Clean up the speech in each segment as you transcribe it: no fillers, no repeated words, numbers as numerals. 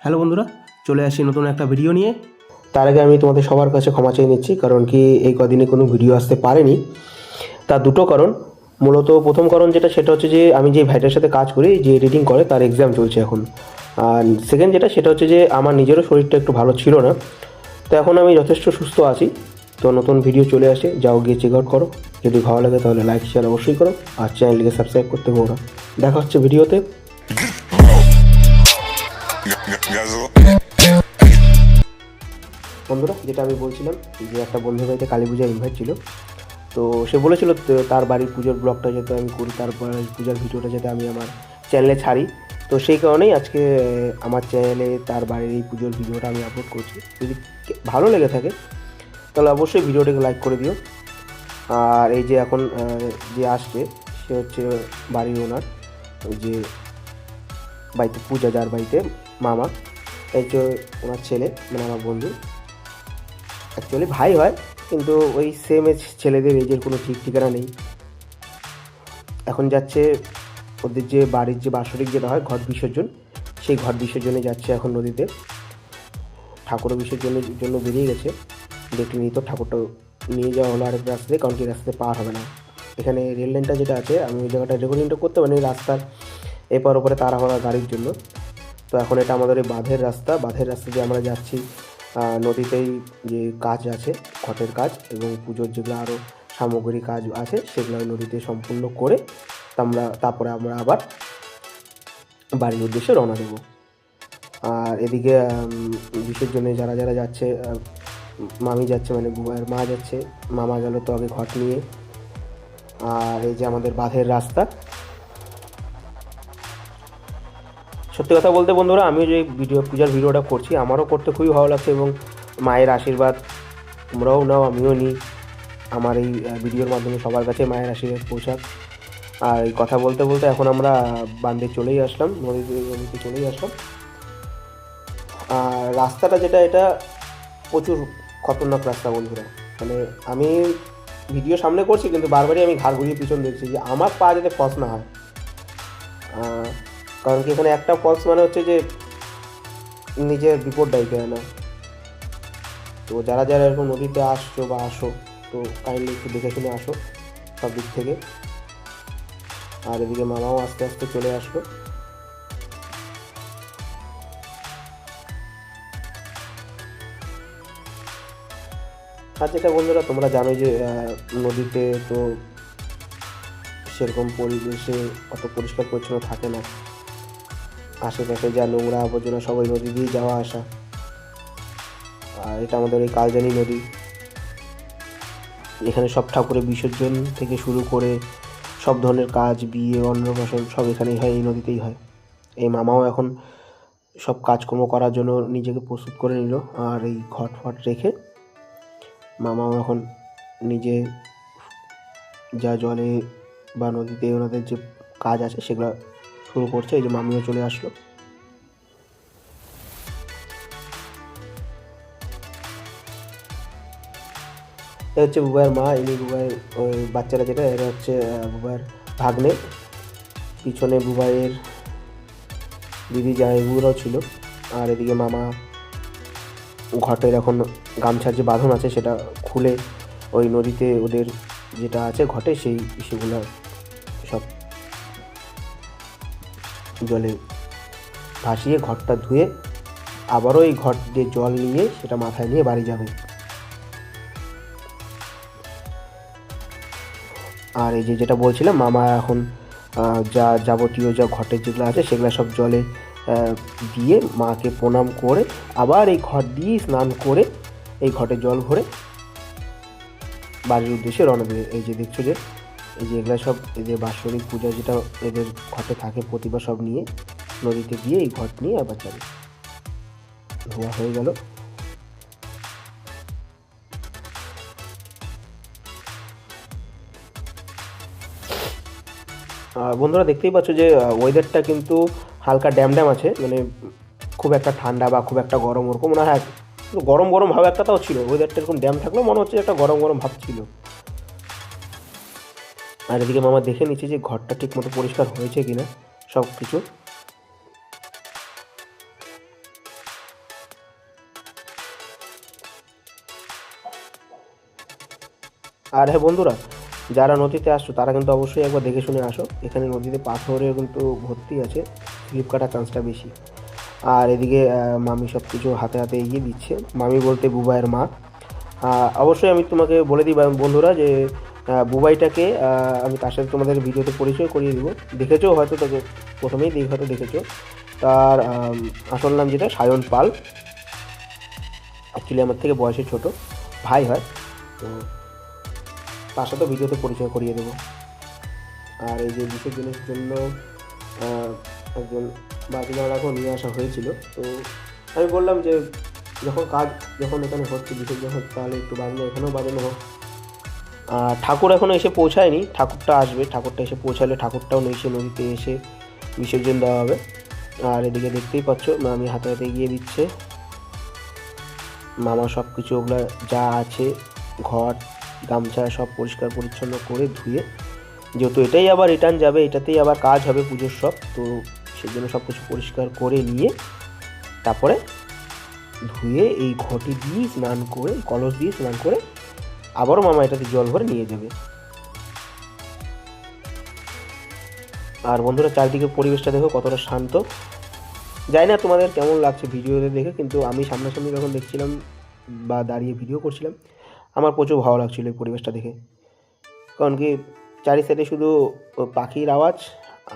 Hello বন্ধুরা, চলে আসি নতুন একটা ভিডিও নিয়ে। তার আগে আমি তোমাদের সবার কাছে ক্ষমা চেয়ে নিচ্ছি, কারণ কি এই কদিনে কোনো ভিডিও আসতে পারেনি। তার দুটো কারণ। মূলত প্রথম কারণ যেটা, সেটা হচ্ছে যে আমি যে ভাইটার সাথে কাজ করি, যে এডিটিং করে, তার এক্সাম চলছে এখন। আর সেকেন্ড যেটা, সেটা হচ্ছে যে আমার নিজেরও শরীরটা একটু ভালো ছিল না। তো এখন আমি যথেষ্ট সুস্থ আছি। তো নতুন ভিডিও চলে আসে, যাও গিয়ে চেক আউট করো। যদি ভালো লাগে তাহলে লাইক শেয়ার অবশ্যই করো, আর চ্যানেলটিকে সাবস্ক্রাইব করতে ভুলো না। দেখা হচ্ছে ভিডিওতে। বন্ধুরা, যেটা আমি বলছিলাম, যে একটা বন্ধুর বাড়িতে কালী পূজার ইনভাইট ছিল। তো সে বলেছিল তার বাড়ির পুজোর ব্লগটা যাতে আমি করি, তারপর পূজার ভিডিওটা যাতে আমি আমার চ্যানেলে ছাড়ি। তো সেই কারণেই আজকে আমার চ্যানেলে তার বাড়ির এই পুজোর ভিডিওটা আমি আপলোড করছি। যদি ভালো লেগে থাকে তাহলে অবশ্যই ভিডিওটাকে লাইক করে দিও। আর এই যে এখন যে আসছে, সে হচ্ছে বাড়ির ওনার, ওই যে বাড়িতে পূজা, যার বাড়িতে মামা, এই যে ওনার ছেলে, মানে আমার বন্ধু। অ্যাকচুয়ালি ভাই হয়, কিন্তু ওই সেম এজ ছেলেদের এজের কোনো ঠিক ঠিকানা নেই। এখন যাচ্ছে ওদের যে বাড়ির যে বাৎসরিক যেটা হয়, ঘট বিসর্জন, সেই ঘট বিসর্জনে যাচ্ছে এখন নদীতে। ঠাকুর বিসর্জনের জন্য বেরিয়ে গেছে। দেখলেনি তো, ঠাকুরটা নিয়ে যাওয়া হলো আরেক রাস্তায়, কারণ কি রাস্তাতে পার হবে না। এখানে রেল লাইনটা যেটা আছে, আমি ওই জায়গাটা রেকর্ডিংটা করতে পারিনি রাস্তার এপার ওপরে তাড়াহুড়া গাড়ির জন্য। তো এখন এটা আমাদের এই বাঁধের রাস্তা দিয়ে আমরা যাচ্ছি নদীতেই। যে কাজ আছে, ঘটের কাজ এবং পুজোর যেগুলো আরও সামগ্রী কাজ আছে, সেগুলো নদীতে সম্পূর্ণ করে তারপরে আমরা আবার বাড়ির উদ্দেশ্যে রওনা দেবো। আর এদিকে বিসর্জনে যারা যারা যাচ্ছে, মামি যাচ্ছে, মানে বুবাইয়ের মা যাচ্ছে। মামা গেল তো আগে ঘট নিয়ে। আর এই যে আমাদের বাঁধের রাস্তা। সত্যি কথা বলতে বন্ধুরা, আমিও যে পূজার ভিডিওটা করছি, আমারও করতে খুবই ভালো লাগছে, এবং মায়ের আশীর্বাদ তোমরাও নাও, আমিও নিই। আমার এই ভিডিওর মাধ্যমে সবার কাছে মায়ের আশীর্বাদ পৌঁছাক। আর এই কথা বলতে বলতে এখন আমরা বাঁধে চলেই আসলাম, নদীতে চলেই আসলাম। আর রাস্তাটা যেটা, এটা প্রচুর খতরনাক রাস্তা বন্ধুরা। মানে আমি ভিডিও সামনে করছি, কিন্তু বারবারই আমি ঘাড় ঘুরিয়ে পিছন দেখছি, যে আমার পা যাতে ফস না হয়। কারণ কি এখানে একটা ফলস মানে হচ্ছে যে নিজের বিপদ ডাইকে আনা। তো যারা যারা এরকম নদীতে আসছো বা আসো, তো কাইন্ডলি একটু দেখে শুনে আসো সব দিক থেকে। আর এদিকে মামাও আস্তে আস্তে চলে আসলো। আর যেটা বন্ধুরা, তোমরা জানো যে নদীতে তো সেরকম পরিবেশে অত পরিষ্কার পরিচ্ছন্ন থাকে না। আশেপাশে যা নোংরা আবর্জনা সবাই নদী দিয়ে যাওয়া আসা। আর এটা আমাদের এই কালজানি নদী। এখানে সব ঠাকুরের বিসর্জন থেকে শুরু করে সব ধরনের কাজ, বিয়ে, অন্নপ্রাশন সব এখানেই হয়, এই নদীতেই হয়। এই মামাও এখন সব কাজকর্ম করার জন্য নিজেকে প্রস্তুত করে নিল। আর এই ঘট ফট রেখে মামাও এখন নিজে যা জলে বা নদীতে ওনাদের যে কাজ আছে সেগুলো শুরু করছে। এই যে মামিও চলে আসলো। এ হচ্ছে বুবাইয়ের মা, ইনি বুবাইয়ের ওই বাচ্চারা যেটা, এরা হচ্ছে বুবাইয়ের ভাগ্নে। পিছনে বুবাইয়ের দিদি জামাইবুরাও ছিল। আর এদিকে মামা ঘটের এখন গামছার যে বাঁধন আছে সেটা খুলে ওই নদীতে ওদের যেটা আছে ঘটে, সেই সেগুলো সব জলে ভাসিয়ে ঘটটা ধুয়ে আবারও এই ঘট দিয়ে জল নিয়ে সেটা মাথায় নিয়ে বাড়ি যাবে। আর এই যে যেটা বলছিলাম, মামা এখন যা যাবতীয় যা ঘটের যেগুলো আছে সেগুলো সব জলে দিয়ে মাকে প্রণাম করে আবার এই ঘট দিয়ে স্নান করে এই ঘটে জল ভরে বাড়ির উদ্দেশ্যে রওনা দেবে। এই যে দেখছো যে এই যে এগুলো সব, এই যে বাৎসরিক পূজা যেটা এদের ঘটে থাকে প্রতিবার, সব নিয়ে নদীতে গিয়ে এই ঘট নিয়ে আবার যাবে। ধোয়া হয়ে গেল। বন্ধুরা দেখতেই পাচ্ছ যে ওয়েদারটা কিন্তু হালকা ড্যাম আছে, মানে খুব একটা ঠান্ডা বা খুব একটা গরম ওরকম না। হ্যাঁ, গরম গরম ভাব একটা তাও ছিল। ওয়েদারটা এরকম ড্যাম থাকলেও মনে হচ্ছে একটা গরম গরম ভাব ছিল। আর এদিকে মামা দেখে নিচ্ছে যে ঘরটা ঠিক মতো পরিষ্কার হয়েছে কিনা সব কিছু। আর হ্যাঁ বন্ধুরা, যারা নদীতে আসছো তারা কিন্তু অবশ্যই একবার দেখে শুনে আসো। এখানে নদীতে পাথরের কিন্তু ভর্তি আছে, স্লিপ কাটার চান্সটা বেশি। আর এদিকে মামি সব কিছু হাতে হাতে এগিয়ে দিচ্ছে, মামি বলতে বুবাইয়ের মা। অবশ্যই আমি তোমাকে বলে দিই বন্ধুরা যে বুবাইটাকে আমি তার সাথে তোমাদের ভিডিওতে পরিচয় করিয়ে দিব। দেখেছো হয়তো, তাকে প্রথমেই হয়তো দেখেছো। তার আসল নাম যেটা সায়ন পাল, অ্যাকচুয়ালি আমার থেকে বয়সে ছোট, ভাই হয়। তো তার সাথেও ভিডিওতে পরিচয় করিয়ে দেবো। আর এই যে বিসর্জনের জন্য একজন বাজিওয়ালাকেও নিয়ে আসা হয়েছিল। তো আমি বললাম যে যখন এখানে হচ্ছে বিসর্জন হচ্ছে, তাহলে একটু বাজনা এখানেও বাজানো হোক। ঠাকুর এখনও এসে পৌঁছায়নি, ঠাকুরটা আসবে, ঠাকুরটা এসে পৌঁছালে ঠাকুরটাও এসে নদীতে এসে বিসর্জন দেওয়া হবে। আর এদিকে দেখতেই পাচ্ছ মামি হাতে হাতে এগিয়ে দিচ্ছে। মামা সব কিছু ওগুলো যা আছে, ঘর গামছা সব পরিষ্কার পরিচ্ছন্ন করে ধুয়ে, যেহেতু এটাই আবার রিটার্ন যাবে, এটাতেই আবার কাজ হবে পুজোর সব, তো সেই জন্য সব কিছু পরিষ্কার করে নিয়ে তারপরে ধুয়ে এই ঘটি দিয়ে স্নান করে, কলস দিয়ে স্নান করে আবারও মামা এটাতে জল ভরে নিয়ে যাবে। আর বন্ধুরা, চারদিকে পরিবেশটা দেখো কতটা শান্ত। জানি না তোমাদের কেমন লাগছে ভিডিওতে দেখে, কিন্তু আমি সামনাসামনি যখন দেখছিলাম বা দাঁড়িয়ে ভিডিও করছিলাম, আমার প্রচুর ভালো লাগছিলো এই পরিবেশটা দেখে। কারণ কি, চারি সাইডে শুধু পাখির আওয়াজ,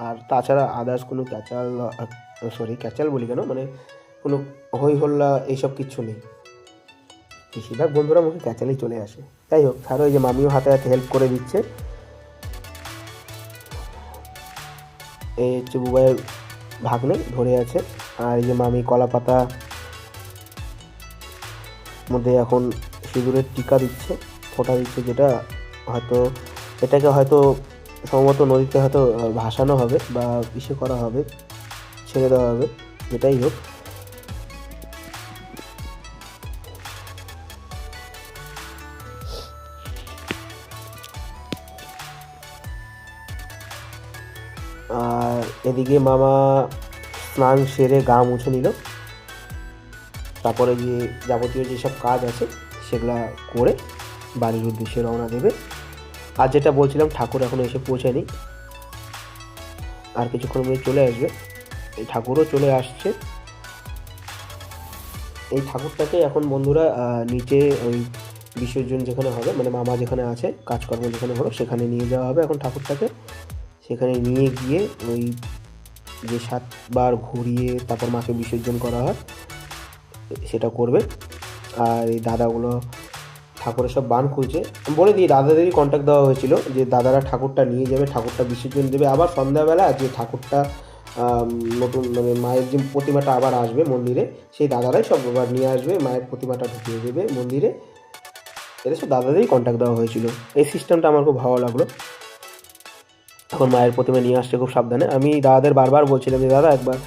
আর তাছাড়া আদার্স কোনো ক্যাচাল বলি কেন, মানে কোনো হই হল্লা এইসব কিচ্ছু নেই। বেশিরভাগ বন্ধুরা মুখে ক্যাচালেই চলে আসে। যাই হোক, ছাড়ো, এই যে মামিও হাতে হাতে হেল্প করে দিচ্ছে। এই হচ্ছে বুবাইয়ের ভাগ্নে ধরে আছে। আর এই যে মামি কলা পাতা মধ্যে এখন সিঁদুরের টিকা দিচ্ছে, ফোঁটা দিচ্ছে, যেটা হয়তো এটাকে হয়তো সম্ভবত নদীতে হয়তো ভাসানো হবে বা ইসে করা হবে, ছেড়ে দেওয়া হবে, যেটাই হোক। আর এদিকে মামা স্নান সেরে গা মুছে নিল, তারপরে যে যাবতীয় যেসব কাজ আছে সেগুলা করে বাড়ির উদ্দেশ্যে রওনা দেবে। আর যেটা বলছিলাম, ঠাকুর এখনও এসে পৌঁছায়নি, আর কিছুক্ষণ মধ্যে চলে আসবে। এই ঠাকুরও চলে আসছে। এই ঠাকুরটাকে এখন বন্ধুরা নিচে ওই বিসর্জন যেখানে হবে, মানে মামা যেখানে আছে, কাজকর্ম যেখানে হলো সেখানে নিয়ে যাওয়া হবে এখন ঠাকুরটাকে। সেখানে নিয়ে গিয়ে ওই যে 7বার ঘুরিয়ে তারপর মাকে বিসর্জন করা হয় সেটা করবে। আর এই দাদাগুলো ঠাকুরের সব বান খুলছে। বলে দিই, দাদাদেরই কন্ট্যাক্ট দেওয়া হয়েছিল যে দাদারা ঠাকুরটা নিয়ে যাবে, ঠাকুরটা বিসর্জন দেবে, আবার সন্ধ্যাবেলা যে ঠাকুরটা নতুন মানে মায়ের যে প্রতিমাটা আবার আসবে মন্দিরে, সেই দাদারাই সব আবার নিয়ে আসবে, মায়ের প্রতিমাটা ঢুকিয়ে দেবে মন্দিরে। এদের সব দাদাদেরই কন্ট্যাক্ট দেওয়া হয়েছিল। এই সিস্টেমটা আমার খুব ভালো লাগলো। এখন মায়ের প্রতিমা নিয়ে আসছে খুব সাবধানে। আমি দাদাদের বারবার বলছিলাম যে দাদা একবার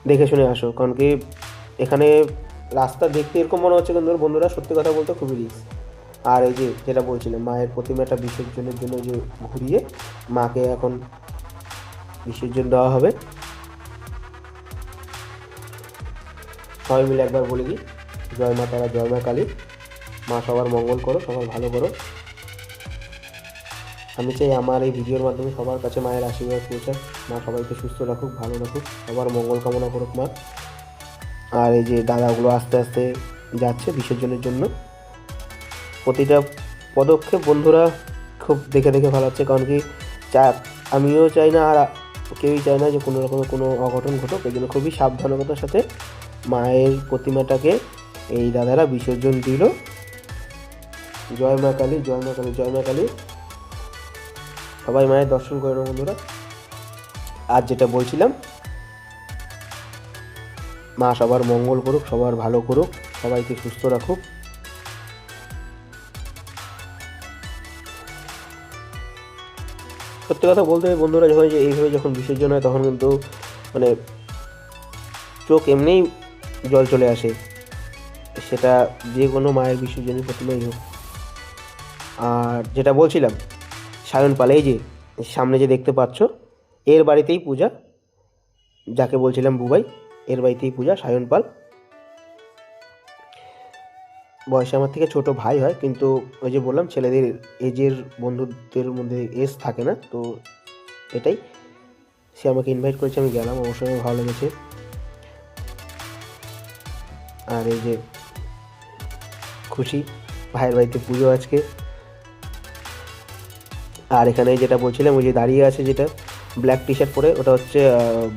দেখে শুনে আসো, কারণ কি এখানে রাস্তা দেখতে এরকম মনে হচ্ছে, কিন্তু বন্ধুরা সত্যি কথা বলতে খুবই রিস্ক। আর এই যে যেটা বলছিলাম, মায়ের প্রতিমাটা বিসর্জনের জন্য যে ঘুরিয়ে মাকে এখন বিসর্জন দেওয়া হবে। সবাই মিলে একবার বলে দিই, জয় মা তারা, জয় মা কালী। মা সবার মঙ্গল করো, সবার ভালো করো। আমি চাই আমার এই ভিডিওর মাধ্যমে সবার কাছে মায়ের আশীর্বাদ পৌঁছাক। মা সবাইকে সুস্থ রাখুক, ভালো রাখুক, সবার মঙ্গল কামনা করুক মা। আর এই যে দাদাগুলো আস্তে আস্তে যাচ্ছে বিসর্জনের জন্য। প্রতিটা পদক্ষেপ বন্ধুরা খুব দেখে দেখে ভালো হচ্ছে, কারণ কি আমিও চাই না, আর কেউই চায় না যে কোনো রকমের কোনো অঘটন ঘটুক। এই জন্য খুবই সাবধানতার সাথে মায়ের প্রতিমাটাকে এই দাদারা বিসর্জন দিল। জয় মা কালী, জয় মা কালী, জয় মা কালী। সবাই মায়ের দর্শন করে নাও বন্ধুরা। আর যেটা বলছিলাম, মা সবার মঙ্গল করুক, সবার ভালো করুক, সবাইকে সুস্থ রাখুক। সত্যি কথা বলতে বন্ধুরা, যখন যে এইভাবে যখন বিসর্জন হয় তখন কিন্তু মানে চোখ এমনিই জল চলে আসে, সেটা যে কোনো মায়ের বিসর্জনের প্রতিমাই হোক। আর যেটা বলছিলাম, সায়ন পাল, এই যে সামনে যে দেখতে পাচ্ছ, এর বাড়িতেই পূজা, যাকে বলছিলাম বুবাই, এর বাড়িতেই পূজা, সায়ন পাল। বয়সে আমার থেকে ছোট ভাই হয়, কিন্তু ওই যে বললাম ছেলেদের এজের বন্ধুদের মধ্যে এজ থাকে না, তো এটাই। সে আমাকে ইনভাইট করেছে, আমি গেলাম, অবশ্যই আমার ভালো লেগেছে। আর এই যে খুশি, ভাইয়ের বাড়িতে পুজো আজকে। আর এখানে যেটা বলছিলাম, ওই যে দাঁড়িয়ে আছে যেটা ব্ল্যাক টি শার্ট পরে, ওটা হচ্ছে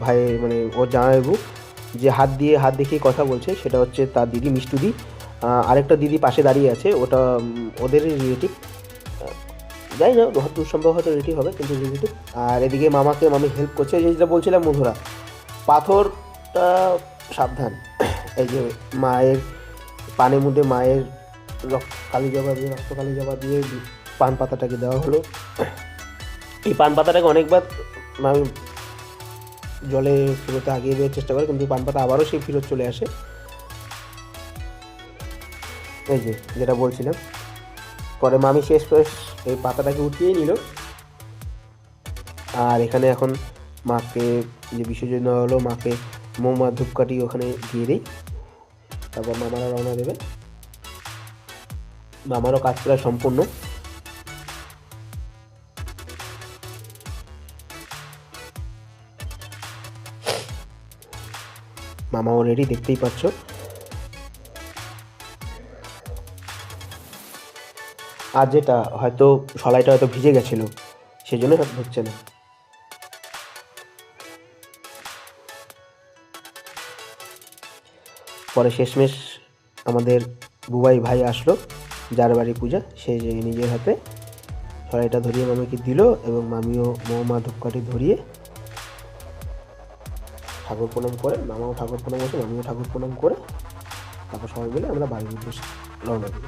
ভাই মানে ওর জামাইবাবু, যে হাত দেখিয়ে কথা বলছে, সেটা হচ্ছে তার দিদি মিষ্টুদি। আরেকটা দিদি পাশে দাঁড়িয়ে আছে, ওটা ওদেরই রিলেটিভ, জানি না দূর সম্ভব হয়তো রিলেটিভ হবে, কিন্তু রিলেটিভ। আর এদিকে মামি হেল্প করছে, এই যে যেটা বলছিলাম বন্ধুরা, পাথরটা সাবধান। এই যে মায়ের পানের মধ্যে মায়ের রক্ত কালি জবা দিয়ে পান পাতাটাকে দেওয়া হলো। এই পান পাতাটাকে অনেকবার আমি জলে ফেরোতে আগিয়ে দেওয়ার চেষ্টা করে, কিন্তু পান পাতা আবারও সেই ফেরত চলে আসে। এই যে যেটা বলছিলাম, পরে মামি শেষ এই পাতাটাকে উঠিয়ে নিল। আর এখানে এখন মাকে যে বিসর্জন দেওয়া হলো, মাকে মোমা ধূপকাঠি ওখানে দিয়ে দিই, তারপর মামারা রওনা দেবে। মামারও কাজ প্রায় সম্পূর্ণ। মামা অলরেডি দেখতেই পাচ্ছ। আর যেটা হয়তো সলাইটা হয়তো ভিজে গেছিলো, সেজন্য হয়তো হচ্ছে না। পরে শেষমেশ আমাদের বুবাই ভাই আসলো, যার বাড়ি পূজা, সে যে নিজের হাতে সলাইটা ধরিয়ে মামিকে দিল, এবং মামিও মৌমা ধূপকাঠি ধরিয়ে ঠাকুর প্রণাম করে, মামাও ঠাকুর প্রণাম করছে, মামিও ঠাকুর প্রণাম করে, তারপর সবাই মিলে আমরা বাড়ির উদ্দেশ্যে রওনা দিই।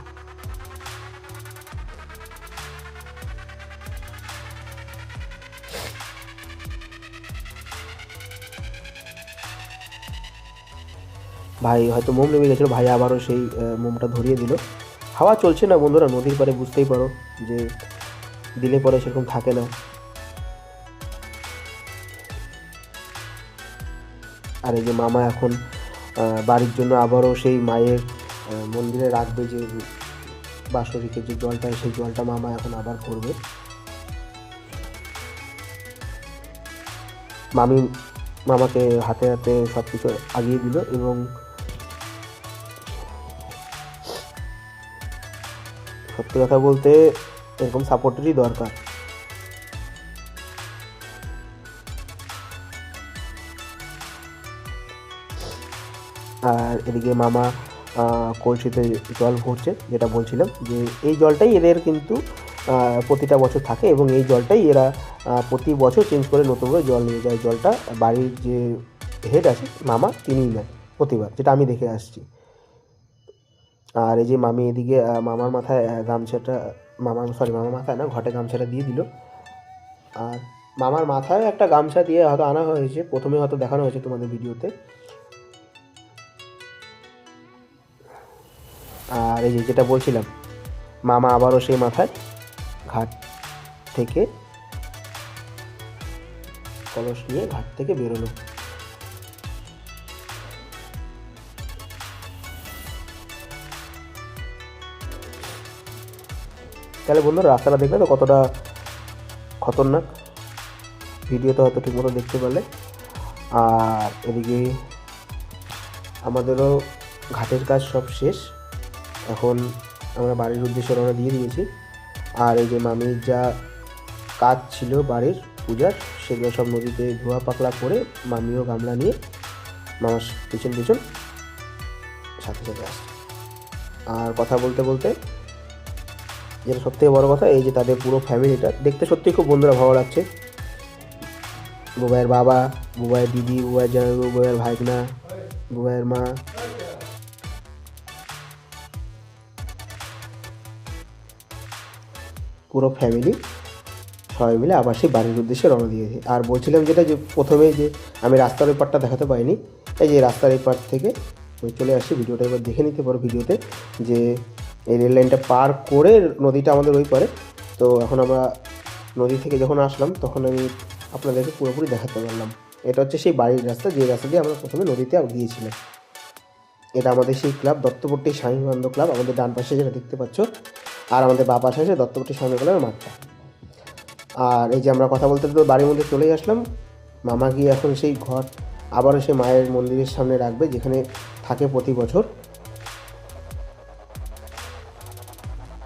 ভাই হয়তো মোম নেমে গেছিলো, ভাই আবারও সেই মোমটা ধরিয়ে দিল। হাওয়া চলছে না বন্ধুরা, নদীর পাড়ে, বুঝতেই পারো যে দিলে পরে সেরকম থাকে না। আর এই যে মামা এখন বাড়ির জন্য আবারও সেই মায়ের মন্দিরে রাখবে যে বাসরিকে যে জলটা, সেই জলটা মামা এখন আবার করবে। মামি মামাকে হাতে হাতে সব কিছু আগিয়ে দিল, এবং সত্যি কথা বলতে এরকম সাপোর্টেরই দরকার। আর এদিকে মামা কলসিতে জল ভরছে, যেটা বলছিলাম যে এই জলটাই এদের কিন্তু প্রতিটা বছর থাকে, এবং এই জলটাই এরা প্রতি বছর চেঞ্জ করে নতুন করে জল নিয়ে যায়। জলটা বাড়ির যে হেড আছে মামা, তিনিই নেয় প্রতিবার, যেটা আমি দেখে আসছি। আর এই যে মামি এদিকে মামার মাথায় গামছাটা, মামার মাথায় না, ঘটে গামছাটা দিয়ে দিল। আর মামার মাথায় একটা গামছা দিয়ে হয়তো আনা হয়েছে, প্রথমে হয়তো দেখানো হয়েছে তোমাদের ভিডিওতে। আর এই যে যেটা বলছিলাম, মামা আবারও সেই মাথায় ঘাট থেকে কলস নিয়ে ঘাট থেকে বেরোলো। তাহলে বন্ধুরা রাস্তাটা দেখলে তো কতটা খতরনাক, ভিডিওতে হয়তো ঠিকমতো দেখতে পারলে। আর এদিকে আমাদেরও ঘাটের কাজ সব শেষ, এখন আমরা বাড়ির উদ্দেশ্যে রওনা দিয়ে দিয়েছি। আর এই যে মামির যা কাজ ছিল বাড়ির পূজার, সেগুলো সব নদীতে ধোয়া পাকলা করে মামিও গামলা নিয়ে মামার পিছন পিছন সাথে সাথে আসছে। আর কথা বলতে বলতে যেটা সবথেকে বড় কথা, এই যে তাদের পুরো ফ্যামিলিটা দেখতে সত্যিই খুব বন্ধুরা ভালো লাগছে। বুবাইয়ের বাবা, বুবাইয়ের দিদি, বুবাইয়ের জামাইবাবু, বুবাইয়ের ভাইগনা, বুবাইয়ের মা, পুরো ফ্যামিলি সবাই মিলে আবার সেই বাড়ির উদ্দেশ্যে রওনা দিয়েছি। আর বলছিলাম যেটা, যে প্রথমে যে আমি রাস্তার ওই পারটা দেখাতে পারিনি, এই যে রাস্তার এই পার থেকে চলে আসছি, ভিডিওটা এবার দেখে নিতে পারো ভিডিওতে, যে এই রেল লাইনটা পার করে নদীটা আমাদের ওই পারে। তো এখন আমরা নদী থেকে যখন আসলাম, তখন আমি আপনাদেরকে পুরোপুরি দেখাতে পারলাম। এটা হচ্ছে সেই বাড়ির রাস্তা, যে রাস্তা দিয়ে আমরা প্রথমে নদীতে গিয়েছিলাম। এটা আমাদের সেই ক্লাব দত্তপট্টি স্বামী বিবেকানন্দ ক্লাব, আমাদের ডান পাশে যেটা দেখতে পাচ্ছ, আর আমাদের বাঁ পাশে আছে দত্তপট্টি স্বামী বিবেকানন্দের মাঠটা। আর এই যে আমরা কথা বলতে তো বাড়ির মধ্যে চলেই আসলাম। মামা গিয়ে এখন সেই ঘর আবারও সেই মায়ের মন্দিরের সামনে রাখবে, যেখানে থাকে প্রতি বছর।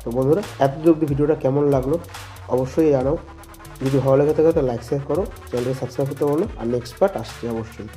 তো বন্ধুরা, এতদূর অব্দি ভিডিওটা কেমন লাগলো অবশ্যই জানাও। যদি ভালো লেগে থাকে তো লাইক শেয়ার করো, চ্যানেলটি সাবস্ক্রাইব করতে বলো। আর নেক্সট পার্ট আসছে অবশ্যই।